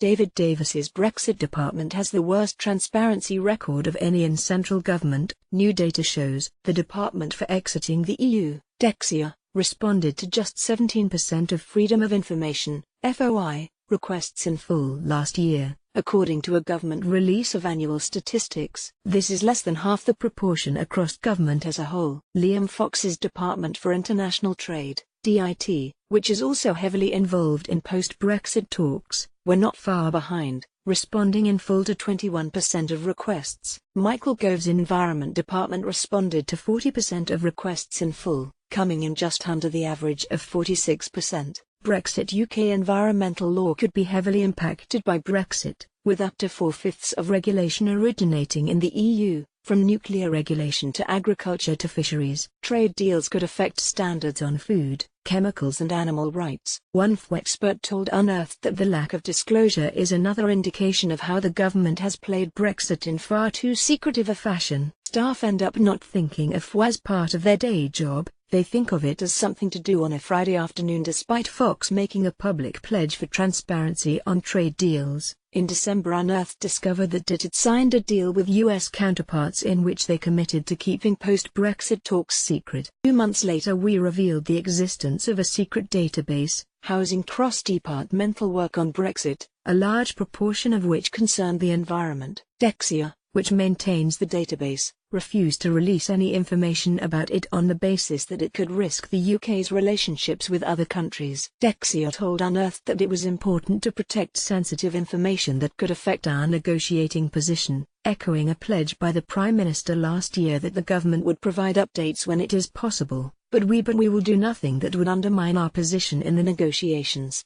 David Davis's Brexit department has the worst transparency record of any in central government, new data shows. The Department for Exiting the EU, Dexia, responded to just 17% of Freedom of Information (FOI) requests in full last year, according to a government release of annual statistics. This is less than half the proportion across government as a whole. Liam Fox's Department for International Trade, DIT, which is also heavily involved in post-Brexit talks, were not far behind, responding in full to 21% of requests. Michael Gove's Environment Department responded to 40% of requests in full, coming in just under the average of 46%. Brexit. UK environmental law could be heavily impacted by Brexit, with up to 4/5 of regulation originating in the EU, from nuclear regulation to agriculture to fisheries. Trade deals could affect standards on food, chemicals and animal rights. One expert told Unearthed that the lack of disclosure is another indication of how the government has played Brexit in far too secretive a fashion. Staff end up not thinking of FOI as part of their day job. They think of it as something to do on a Friday afternoon, despite Fox making a public pledge for transparency on trade deals. In December, Unearthed discovered that DIT had signed a deal with US counterparts in which they committed to keeping post-Brexit talks secret. 2 months later, we revealed the existence of a secret database, housing cross-departmental work on Brexit, a large proportion of which concerned the environment. Dexia, which maintains the database, refused to release any information about it on the basis that it could risk the UK's relationships with other countries. Dexia told Unearthed that it was important to protect sensitive information that could affect our negotiating position, echoing a pledge by the Prime Minister last year that the government would provide updates when it is possible, but we will do nothing that would undermine our position in the negotiations.